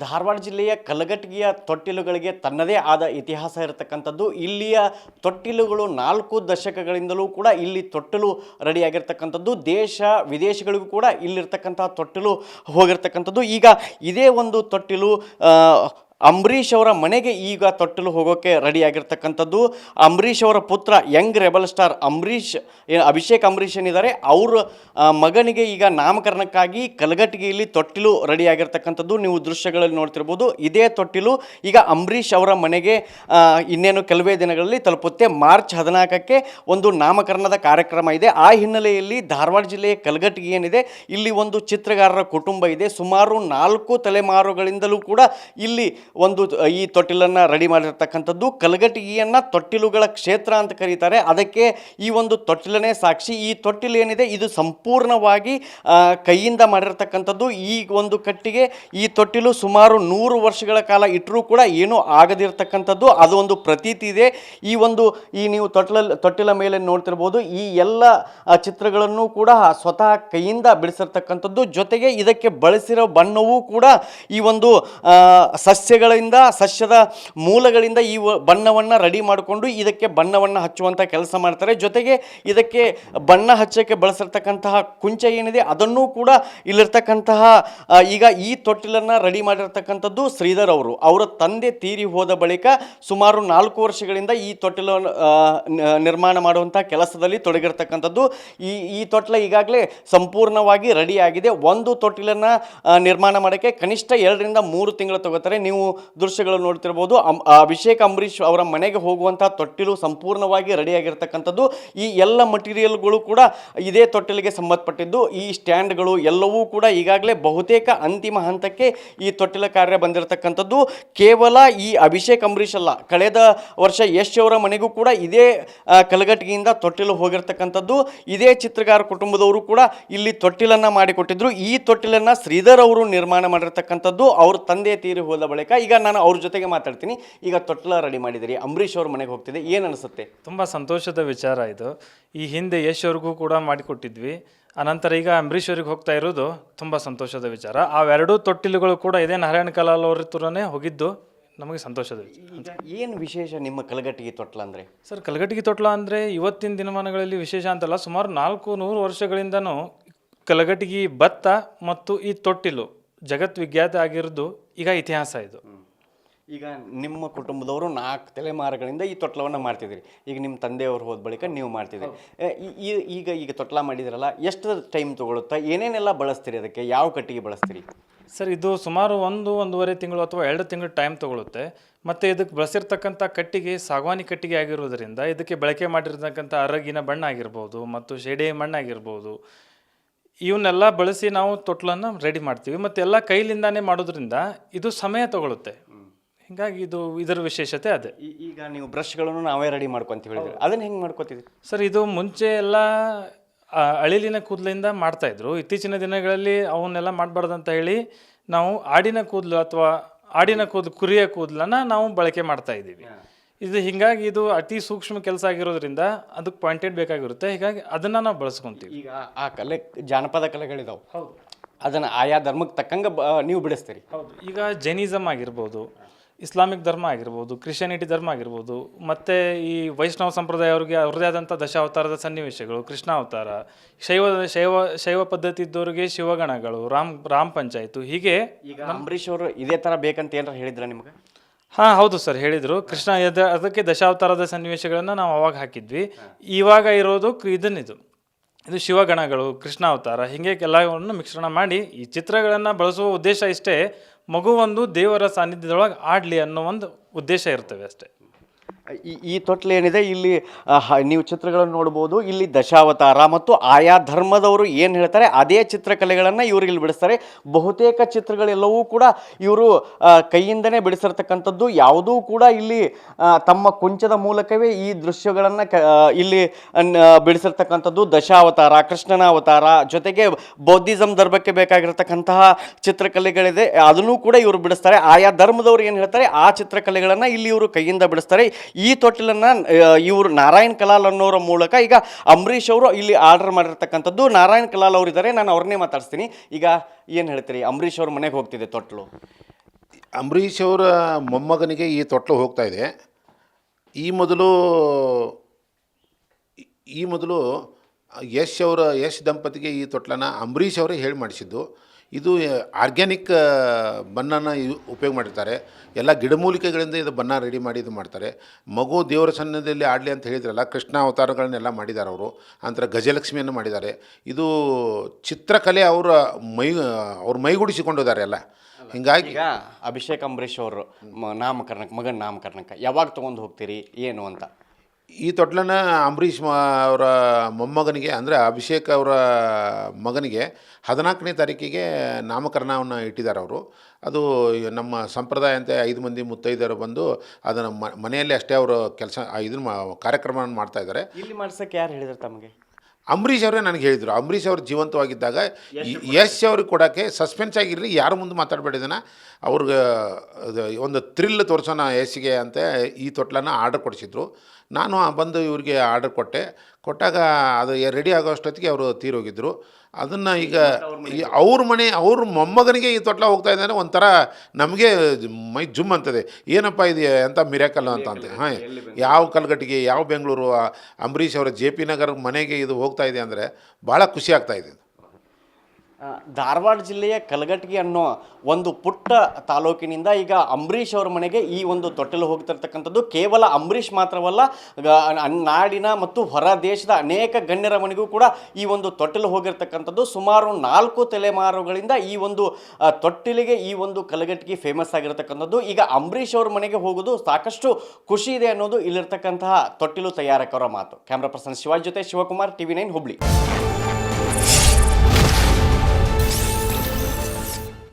ಧಾರವಾಡ ಜಿಲ್ಲೆಯ ಕಲಘಟಗಿಯ ತೊಟ್ಟಿಲುಗಳಿಗೆ ತನ್ನದೇ ಆದ ಇತಿಹಾಸ ಇರತಕ್ಕಂಥದ್ದು. ಇಲ್ಲಿಯ ತೊಟ್ಟಿಲುಗಳು 4 ದಶಕಗಳಿಂದಲೂ ಕೂಡ ಇಲ್ಲಿ ತೊಟ್ಟಿಲು ರೆಡಿಯಾಗಿರ್ತಕ್ಕಂಥದ್ದು. ದೇಶ ವಿದೇಶಗಳಿಗೂ ಕೂಡ ಇಲ್ಲಿರ್ತಕ್ಕಂಥ ತೊಟ್ಟಿಲು ಹೋಗಿರ್ತಕ್ಕಂಥದ್ದು. ಈಗ ಇದೇ ಒಂದು ತೊಟ್ಟಿಲು ಅಂಬರೀಷ್ ಅವರ ಮನೆಗೆ ಈಗ ತೊಟ್ಟಿಲು ಹೋಗೋಕ್ಕೆ ರೆಡಿಯಾಗಿರ್ತಕ್ಕಂಥದ್ದು. ಅಂಬರೀಷ್ ಅವರ ಪುತ್ರ Young rebel star Abhishek Ambareesh ಏನಿದ್ದಾರೆ ಅವ್ರ ಮಗನಿಗೆ ಈಗ ನಾಮಕರಣಕ್ಕಾಗಿ ಕಲಘಟಗಿಯಲ್ಲಿ ತೊಟ್ಟಿಲು ರೆಡಿಯಾಗಿರ್ತಕ್ಕಂಥದ್ದು. ನೀವು ದೃಶ್ಯಗಳಲ್ಲಿ ನೋಡ್ತಿರ್ಬೋದು. ಇದೇ ತೊಟ್ಟಿಲು ಈಗ ಅಂಬರೀಷ್ ಅವರ ಮನೆಗೆ ಇನ್ನೇನು ಕೆಲವೇ ದಿನಗಳಲ್ಲಿ ತಲುಪುತ್ತೆ. ಮಾರ್ಚ್ 14ಕ್ಕೆ ಒಂದು ನಾಮಕರಣದ ಕಾರ್ಯಕ್ರಮ ಇದೆ. ಆ ಹಿನ್ನೆಲೆಯಲ್ಲಿ ಧಾರವಾಡ ಜಿಲ್ಲೆಯ ಕಲಘಟಗಿ ಏನಿದೆ ಇಲ್ಲಿ ಒಂದು ಚಿತ್ರಗಾರರ ಕುಟುಂಬ ಇದೆ. ಸುಮಾರು 4 ತಲೆಮಾರುಗಳಿಂದಲೂ ಕೂಡ ಇಲ್ಲಿ ಒಂದು ಈ ತೊಟ್ಟಿಲನ್ನು ರೆಡಿ ಮಾಡಿರ್ತಕ್ಕಂಥದ್ದು. ಕಲಘಟಗಿಯನ್ನು ತೊಟ್ಟಿಲುಗಳ ಕ್ಷೇತ್ರ ಅಂತ ಕರೀತಾರೆ. ಅದಕ್ಕೆ ಈ ಒಂದು ತೊಟ್ಟಿಲನೇ ಸಾಕ್ಷಿ. ಈ ತೊಟ್ಟಿಲು ಏನಿದೆ ಇದು ಸಂಪೂರ್ಣವಾಗಿ ಕೈಯಿಂದ ಮಾಡಿರ್ತಕ್ಕಂಥದ್ದು. ಈ ಒಂದು ಕಟ್ಟಿಗೆ ಈ ತೊಟ್ಟಿಲು ಸುಮಾರು 100 ವರ್ಷಗಳ ಕಾಲ ಇಟ್ಟರೂ ಕೂಡ ಏನೂ ಆಗದಿರ್ತಕ್ಕಂಥದ್ದು. ಅದು ಒಂದು ಪ್ರತೀತಿ ಇದೆ. ಈ ನೀವು ತೊಟ್ಟಿಲ ಮೇಲೆ ನೋಡ್ತಿರ್ಬೋದು. ಈ ಎಲ್ಲ ಚಿತ್ರಗಳನ್ನು ಕೂಡ ಸ್ವತಃ ಕೈಯಿಂದ ಬಿಡಿಸಿರ್ತಕ್ಕಂಥದ್ದು. ಜೊತೆಗೆ ಇದಕ್ಕೆ ಬಳಸಿರೋ ಬಣ್ಣವೂ ಕೂಡ ಈ ಒಂದು ಸಸ್ಯದ ಮೂಲಗಳಿಂದ ಈ ಬಣ್ಣವನ್ನು ರೆಡಿ ಮಾಡಿಕೊಂಡು ಇದಕ್ಕೆ ಬಣ್ಣವನ್ನು ಹಚ್ಚುವಂಥ ಕೆಲಸ ಮಾಡ್ತಾರೆ. ಜೊತೆಗೆ ಇದಕ್ಕೆ ಬಣ್ಣ ಹಚ್ಚೋಕ್ಕೆ ಬಳಸಿರ್ತಕ್ಕಂತಹ ಕುಂಚ ಏನಿದೆ ಅದನ್ನೂ ಕೂಡ ಇಲ್ಲಿರ್ತಕ್ಕಂತಹ ಈಗ ಈ ತೊಟ್ಟಿಲನ್ನು ರೆಡಿ ಮಾಡಿರ್ತಕ್ಕಂಥದ್ದು ಶ್ರೀಧರ್ ಅವರು. ಅವರ ತಂದೆ ತೀರಿ ಹೋದ ಬಳಿಕ ಸುಮಾರು 4 ವರ್ಷಗಳಿಂದ ಈ ತೊಟ್ಟಿಲು ನಿರ್ಮಾಣ ಮಾಡುವಂಥ ಕೆಲಸದಲ್ಲಿ ತೊಡಗಿರ್ತಕ್ಕಂಥದ್ದು. ಈ ತೊಟ್ಟಿಲ ಈಗಾಗಲೇ ಸಂಪೂರ್ಣವಾಗಿ ರೆಡಿಯಾಗಿದೆ. ಒಂದು ತೊಟ್ಟಿಲನ್ನು ನಿರ್ಮಾಣ ಮಾಡೋಕ್ಕೆ ಕನಿಷ್ಠ 2 ರಿಂದ 3 ತಿಂಗಳು ತಗೋತಾರೆ. ನೀವು ದೃಶ್ಯಗಳು ನೋಡ್ತಿರ್ಬೋದು. ಅಭಿಷೇಕ್ ಅಂಬರೀಷ್ ಅವರ ಮನೆಗೆ ಹೋಗುವಂಥ ತೊಟ್ಟಿಲು ಸಂಪೂರ್ಣವಾಗಿ ರೆಡಿಯಾಗಿರ್ತಕ್ಕಂಥದ್ದು. ಈ ಎಲ್ಲ ಮಟೀರಿಯಲ್ಗಳು ಕೂಡ ಇದೇ ತೊಟ್ಟಿಲಿಗೆ ಸಂಬಂಧಪಟ್ಟಿದ್ದು. ಈ ಸ್ಟ್ಯಾಂಡ್ಗಳು ಎಲ್ಲವೂ ಕೂಡ ಈಗಾಗಲೇ ಬಹುತೇಕ ಅಂತಿಮ ಹಂತಕ್ಕೆ ಈ ತೊಟ್ಟಿಲ ಕಾರ್ಯ ಬಂದಿರತಕ್ಕಂಥದ್ದು. ಕೇವಲ ಈ ಅಭಿಷೇಕ್ ಅಂಬರೀಷ್ ಅಲ್ಲ, ಕಳೆದ ವರ್ಷ ಯಶ್ ಅವರ ಮನೆಗೂ ಕೂಡ ಇದೇ ಕಲಘಟಗಿಯಿಂದ ತೊಟ್ಟಿಲು ಹೋಗಿರ್ತಕ್ಕಂಥದ್ದು. ಇದೇ ಚಿತ್ರಗಾರ ಕುಟುಂಬದವರು ಕೂಡ ಇಲ್ಲಿ ತೊಟ್ಟಿಲನ್ನು ಮಾಡಿಕೊಟ್ಟಿದ್ರು. ಈ ತೊಟ್ಟಿಲನ್ನು ಶ್ರೀಧರ್ ಅವರು ನಿರ್ಮಾಣ ಮಾಡಿರ್ತಕ್ಕಂಥದ್ದು. ಅವ್ರ ತಂದೆ ತೀರಿ ಹೋದ ಬಳಿಕ ಈಗ ನಾನು ಅವ್ರ ಜೊತೆಗೆ ಮಾತಾಡ್ತೀನಿ. ಈಗ ತೊಟ್ಟಿಲ ರೆಡಿ ಮಾಡಿದಿರಿ, ಅಂಬರೀಷ್ ಅವ್ರ ಮನೆಗೆ ಹೋಗ್ತಿದೆ, ಏನು ಅನಿಸುತ್ತೆ? ತುಂಬ ಸಂತೋಷದ ವಿಚಾರ ಇದು. ಈ ಹಿಂದೆ ಯಶ್ ಅವ್ರಿಗೂ ಕೂಡ ಮಾಡಿಕೊಟ್ಟಿದ್ವಿ. ಅನಂತರ ಈಗ ಅಂಬರೀಷ್ ಅವ್ರಿಗೆ ಹೋಗ್ತಾ ಇರೋದು ತುಂಬ ಸಂತೋಷದ ವಿಚಾರ. ಅವೆರಡೂ ತೊಟ್ಟಿಲುಗಳು ಕೂಡ ಇದೇ ನಾರಾಯಣ ಕಲಾಲ್ ಅವ್ರ ಹತ್ರನೇ ಹೋಗಿದ್ದು ನಮಗೆ ಸಂತೋಷದ ವಿಚಾರ. ಏನು ವಿಶೇಷ ನಿಮ್ಮ ಕಲಘಟಗಿ ತೊಟ್ಲ ಅಂದರೆ? ಸರ್, ಕಲಘಟಗಿ ತೊಟ್ಲ ಅಂದರೆ ಇವತ್ತಿನ ದಿನಮಾನಗಳಲ್ಲಿ ವಿಶೇಷ ಅಂತಲ್ಲ, ಸುಮಾರು 400 ವರ್ಷಗಳಿಂದನೂ ಕಲಘಟಗಿ ಭತ್ತ ಮತ್ತು ಈ ತೊಟ್ಟಿಲು ಜಗತ್ವಿಖ್ಯಾತ ಆಗಿರೋದು ಈಗ ಇತಿಹಾಸ ಇದು. ಈಗ ನಿಮ್ಮ ಕುಟುಂಬದವರು 4 ತಲೆಮಾರುಗಳಿಂದ ಈ ತೊಟ್ಲವನ್ನು ಮಾಡ್ತಿದ್ದೀರಿ. ಈಗ ನಿಮ್ಮ ತಂದೆಯವರು ಹೋದ ಬಳಿಕ ನೀವು ಮಾಡ್ತಿದ್ದೀರಿ. ಈಗ ತೊಟ್ಲ ಮಾಡಿದಿರಲ್ಲ, ಎಷ್ಟು ಟೈಮ್ ತೊಗೊಳುತ್ತಾ? ಏನೇನೆಲ್ಲ ಬಳಸ್ತೀರಿ? ಅದಕ್ಕೆ ಯಾವ ಕಟ್ಟಿಗೆ ಬಳಸ್ತೀರಿ? ಸರ್, ಇದು ಸುಮಾರು 1-1.5 ತಿಂಗಳು ಅಥವಾ 2 ತಿಂಗಳು ಟೈಮ್ ತೊಗೊಳುತ್ತೆ. ಮತ್ತು ಇದಕ್ಕೆ ಬಳಸಿರ್ತಕ್ಕಂಥ ಕಟ್ಟಿಗೆ ಸಾಗವಾನಿ ಕಟ್ಟಿಗೆ ಆಗಿರೋದ್ರಿಂದ ಇದಕ್ಕೆ ಬಳಕೆ ಮಾಡಿರ್ತಕ್ಕಂಥ ಅರಗಿನ ಬಣ್ಣ ಆಗಿರ್ಬೋದು ಮತ್ತು ಶೇಡೆ ಮಣ್ಣಾಗಿರ್ಬೋದು, ಇವನ್ನೆಲ್ಲ ಬಳಸಿ ನಾವು ತೊಟ್ಲನ್ನು ರೆಡಿ ಮಾಡ್ತೀವಿ. ಮತ್ತು ಎಲ್ಲ ಕೈಲಿಂದಾನೇ ಮಾಡೋದ್ರಿಂದ ಇದು ಸಮಯ ತಗೊಳುತ್ತೆ. ಹೀಗಾಗಿ ಇದರ ವಿಶೇಷತೆ ಅದೇ. ಈಗ ನೀವು ಬ್ರಷ್ಗಳನ್ನು ನಾವೇ ರೆಡಿ ಮಾಡ್ಕೊಂತೀವಿ ಹೇಳಿದ್ರೆ ಅದನ್ನು ಹೆಂಗೆ ಮಾಡ್ಕೊತೀವಿ? ಸರ್, ಇದು ಮುಂಚೆ ಎಲ್ಲ ಅಳಿಲಿನ ಕೂದಲಿಂದ ಮಾಡ್ತಾಯಿದ್ರು. ಇತ್ತೀಚಿನ ದಿನಗಳಲ್ಲಿ ಅವನ್ನೆಲ್ಲ ಮಾಡಬಾರ್ದು ಅಂತ ಹೇಳಿ ನಾವು ಆಡಿನ ಕೂದಲು ಅಥವಾ ಕುರಿಯ ಕೂದಲನ್ನು ನಾವು ಬಳಕೆ ಮಾಡ್ತಾ ಇದ್ದೀವಿ. ಹೀಗಾಗಿ ಇದು ಅತಿ ಸೂಕ್ಷ್ಮ ಕೆಲಸ ಆಗಿರೋದ್ರಿಂದ ಅದಕ್ಕೆ ಪಾಯಿಂಟೆಡ್ ಬೇಕಾಗಿರುತ್ತೆ. ಹೀಗಾಗಿ ಅದನ್ನು ನಾವು ಬಳಸ್ಕೊತೀವಿ. ಈಗ ಆ ಕಲೆ ಜಾನಪದ ಕಲೆಗಳಿದಾವೆ. ಹೌದು, ಅದನ್ನು ಆಯಾ ಧರ್ಮಕ್ಕೆ ತಕ್ಕಂಗೆ ನೀವು ಬಿಡಿಸ್ತೀರಿ. ಹೌದು. ಈಗ ಜೈನಿಸಮ್ ಆಗಿರ್ಬೋದು, ಇಸ್ಲಾಮಿಕ್ ಧರ್ಮ ಆಗಿರ್ಬೋದು, ಕ್ರಿಶ್ಚಿಯಾನಿಟಿ ಧರ್ಮ ಆಗಿರ್ಬೋದು, ಮತ್ತು ಈ ವೈಷ್ಣವ ಸಂಪ್ರದಾಯ ಅವ್ರದ್ದೇ ಆದಂಥ ದಶಾವತಾರದ ಸನ್ನಿವೇಶಗಳು, ಕೃಷ್ಣಾವತಾರ, ಶೈವ ಪದ್ಧತಿ ಇದ್ದವ್ರಿಗೆ ಶಿವಗಣಗಳು, ರಾಮ್ ಪಂಚಾಯತು, ಹೀಗೆ. ಈಗ ಅಂಬರೀಷ್ ಅವರು ಇದೇ ಥರ ಬೇಕಂತ ಏನಾರು ಹೇಳಿದ್ರ ನಿಮ್ಗೆ? ಹಾಂ, ಹೌದು ಸರ್, ಹೇಳಿದರು. ಅದಕ್ಕೆ ದಶಾವತಾರದ ಸನ್ನಿವೇಶಗಳನ್ನು ನಾವು ಅವಾಗ ಹಾಕಿದ್ವಿ. ಇವಾಗ ಇರೋದು ಇದು ಶಿವಗಣಗಳು, ಕೃಷ್ಣಾವತಾರ, ಹೀಗೆ ಎಲ್ಲವನ್ನು ಮಿಶ್ರಣ ಮಾಡಿ ಈ ಚಿತ್ರಗಳನ್ನು ಬಳಸುವ ಉದ್ದೇಶ ಇಷ್ಟೇ. ಮಗುವೊಂದು ದೇವರ ಸಾನ್ನಿಧ್ಯದೊಳಗೆ ಆಡಲಿ ಅನ್ನೋ ಒಂದು ಉದ್ದೇಶ ಇರ್ತವೆ ಅಷ್ಟೇ. ಈ ತೊಟ್ಲು ಏನಿದೆ ಇಲ್ಲಿ ನೀವು ಚಿತ್ರಗಳನ್ನು ನೋಡ್ಬೋದು. ಇಲ್ಲಿ ದಶಾವತಾರ ಮತ್ತು ಆಯಾ ಧರ್ಮದವರು ಏನು ಹೇಳ್ತಾರೆ ಅದೇ ಚಿತ್ರಕಲೆಗಳನ್ನು ಇವರು ಇಲ್ಲಿ ಬಿಡಿಸ್ತಾರೆ. ಬಹುತೇಕ ಚಿತ್ರಗಳೆಲ್ಲವೂ ಕೂಡ ಇವರು ಕೈಯಿಂದನೇ ಬಿಡಿಸಿರ್ತಕ್ಕಂಥದ್ದು. ಯಾವುದೂ ಕೂಡ ಇಲ್ಲಿ ತಮ್ಮ ಕುಂಚದ ಮೂಲಕವೇ ಈ ದೃಶ್ಯಗಳನ್ನು ಇಲ್ಲಿ ಬಿಡಿಸಿರ್ತಕ್ಕಂಥದ್ದು. ದಶಾವತಾರ, ಕೃಷ್ಣನ ಅವತಾರ, ಜೊತೆಗೆ ಬೌದ್ಧಿಸಮ್ ಧರ್ಮಕ್ಕೆ ಬೇಕಾಗಿರ್ತಕ್ಕಂತಹ ಚಿತ್ರಕಲೆಗಳಿದೆ, ಅದನ್ನು ಕೂಡ ಇವರು ಬಿಡಿಸ್ತಾರೆ. ಆಯಾ ಧರ್ಮದವರು ಏನು ಹೇಳ್ತಾರೆ ಆ ಚಿತ್ರಕಲೆಗಳನ್ನು ಇಲ್ಲಿ ಇವರು ಕೈಯಿಂದ ಬಿಡಿಸ್ತಾರೆ. ಈ ತೊಟ್ಟಿಲನ್ನು ಇವರು ನಾರಾಯಣ್ ಕಲಾಲ್ ಅನ್ನೋರ ಮೂಲಕ ಈಗ ಅಂಬರೀಷ್ ಅವರು ಇಲ್ಲಿ ಆರ್ಡರ್ ಮಾಡಿರ್ತಕ್ಕಂಥದ್ದು. ನಾರಾಯಣ್ ಕಲಾಲ್ ಅವರು ಇದ್ದಾರೆ, ನಾನು ಅವ್ರನ್ನೇ ಮಾತಾಡ್ತೀನಿ. ಈಗ ಏನು ಹೇಳ್ತೀರಿ? ಅಂಬರೀಷ್ ಅವ್ರ ಮನೆಗೆ ಹೋಗ್ತಿದೆ ತೊಟ್ಲು. ಅಂಬರೀಷ್ ಅವರ ಮೊಮ್ಮಗನಿಗೆ ಈ ತೊಟ್ಲು ಹೋಗ್ತಾ ಇದೆ. ಈ ಮೊದಲು ಯಶ್ ದಂಪತಿಗೆ ಈ ತೊಟ್ಲನ್ನು ಅಂಬರೀಷ್ ಅವರೇ ಹೇಳಿ ಮಾಡಿಸಿದ್ದು. ಇದು ಆರ್ಗ್ಯಾನಿಕ್ ಬಣ್ಣನ ಉಪಯೋಗ ಮಾಡಿರ್ತಾರೆ. ಎಲ್ಲ ಗಿಡಮೂಲಿಕೆಗಳಿಂದ ಇದು ಬಣ್ಣ ರೆಡಿ ಮಾಡಿ ಇದು ಮಾಡ್ತಾರೆ. ಮಗು ದೇವರ ಸನ್ನಿಧಿಯಲ್ಲಿ ಆಡಲಿ ಅಂತ ಹೇಳಿದ್ರಲ್ಲ, ಕೃಷ್ಣ ಅವತಾರಗಳನ್ನೆಲ್ಲ ಮಾಡಿದ್ದಾರೆ ಅವರು. ನಂತರ ಗಜಲಕ್ಷ್ಮಿಯನ್ನು ಮಾಡಿದ್ದಾರೆ. ಇದು ಚಿತ್ರಕಲೆ ಅವ್ರ ಮೈಗೂಡಿಸಿಕೊಂಡಿದ್ದಾರೆ ಎಲ್ಲ. ಹೀಗಾಗಿ ಈಗ ಅಭಿಷೇಕ್ ಅಂಬರೀಷ್ ಅವರು ನಾಮಕರಣಕ್ಕೆ ಮಗನ ನಾಮಕರಣಕ್ಕೆ ಯಾವಾಗ ತೊಗೊಂಡು ಹೋಗ್ತೀರಿ ಏನು ಅಂತ? ಈ ತೊಟ್ಲನ್ನು ಅಂಬರೀಷ್ ಅವರ ಮೊಮ್ಮಗನಿಗೆ ಅಂದರೆ ಅಭಿಷೇಕ್ ಅವರ ಮಗನಿಗೆ 14ನೇ ತಾರೀಕಿಗೆ ನಾಮಕರಣವನ್ನು ಇಟ್ಟಿದ್ದಾರೆ ಅವರು. ಅದು ನಮ್ಮ ಸಂಪ್ರದಾಯ ಅಂತೆ 5 ಮಂದಿ ಮುತ್ತೈದೆಯರು ಬಂದು ಅದನ್ನು ಮನೆಯಲ್ಲೇ ಅಷ್ಟೇ ಅವರು ಕಾರ್ಯಕ್ರಮವನ್ನು ಮಾಡ್ತಾಯಿದ್ದಾರೆ. ಇಲ್ಲಿ ಮಾಡ್ಸಕ್ಕೆ ಯಾರು ಹೇಳಿದ್ರು ತಮಗೆ? ಅಂಬರೀಷ್ ಅವರೇ ನನಗೆ ಹೇಳಿದರು. ಅಂಬರೀಷ್ ಅವರು ಜೀವಂತವಾಗಿದ್ದಾಗ ಯಶ್ ಅವ್ರಿಗೆ ಕೊಡೋಕ್ಕೆ ಸಸ್ಪೆನ್ಸ್ ಆಗಿರಲಿ, ಯಾರು ಮುಂದೆ ಮಾತಾಡಬೇಡಿದನ ಅವ್ರಿಗೆ ಒಂದು ಥ್ರಿಲ್ ತೋರಿಸೋಣ ಯಶ್ಗೆ ಅಂತ ಈ ತೊಟ್ಲನ್ನು ಆರ್ಡರ್ ಕೊಡಿಸಿದ್ರು. ನಾನು ಬಂದು ಇವ್ರಿಗೆ ಆರ್ಡರ್ ಕೊಟ್ಟಾಗ ಅದು ರೆಡಿ ಆಗೋ ಅಷ್ಟೊತ್ತಿಗೆ ಅವರು ತೀರೋಗಿದ್ದರು. ಅದನ್ನು ಈಗ ಅವ್ರ ಮೊಮ್ಮಗನಿಗೆ ಈ ತೊಟ್ಲ ಹೋಗ್ತಾ ಇದ್ದಾನೆ. ಒಂಥರ ನಮಗೆ ಮೈ ಜುಮ್ ಅಂತದೆ. ಏನಪ್ಪ ಇದು ಎಂಥ ಮಿರಾಕಲ್ ಅಂತ ಹಾಂ, ಯಾವ ಕಲ್ಗಟ್ಟಿಗೆ, ಯಾವ ಬೆಂಗಳೂರು, ಅಂಬರೀಷ್ ಅವರ JP ನಗರ ಮನೆಗೆ ಇದು ಹೋಗ್ತಾ ಇದೆ ಅಂದರೆ ಭಾಳ ಖುಷಿ ಆಗ್ತಾಯಿದೆ. ಧಾರವಾಡ ಜಿಲ್ಲೆಯ ಕಲಘಟಗಿ ಅನ್ನೋ ಒಂದು ಪುಟ್ಟ ತಾಲೂಕಿನಿಂದ ಈಗ ಅಂಬರೀಷ್ ಅವರ ಮನೆಗೆ ಈ ಒಂದು ತೊಟ್ಟಿಲು ಹೋಗ್ತಿರ್ತಕ್ಕಂಥದ್ದು ಕೇವಲ ಅಂಬರೀಷ್ ಮಾತ್ರವಲ್ಲ, ನಾಡಿನ ಮತ್ತು ಹೊರ ದೇಶದ ಅನೇಕ ಗಣ್ಯರ ಮನೆಗೂ ಕೂಡ ಈ ಒಂದು ತೊಟ್ಟಿಲು ಹೋಗಿರ್ತಕ್ಕಂಥದ್ದು. ಸುಮಾರು 4 ತಲೆಮಾರುಗಳಿಂದ ಈ ಒಂದು ತೊಟ್ಟಿಲಿಗೆ ಈ ಒಂದು ಕಲಘಟಗಿ ಫೇಮಸ್ ಆಗಿರ್ತಕ್ಕಂಥದ್ದು. ಈಗ ಅಂಬರೀಷ್ ಅವ್ರ ಮನೆಗೆ ಹೋಗೋದು ಸಾಕಷ್ಟು ಖುಷಿ ಇದೆ ಅನ್ನೋದು ಇಲ್ಲಿರ್ತಕ್ಕಂತಹ ತೊಟ್ಟಿಲು ತಯಾರಕರ ಮಾತು. ಕ್ಯಾಮ್ರಾ ಪರ್ಸನ್ ಶಿವಾಜ್ ಜೊತೆ ಶಿವಕುಮಾರ್, TV9 ಹುಬ್ಳಿ.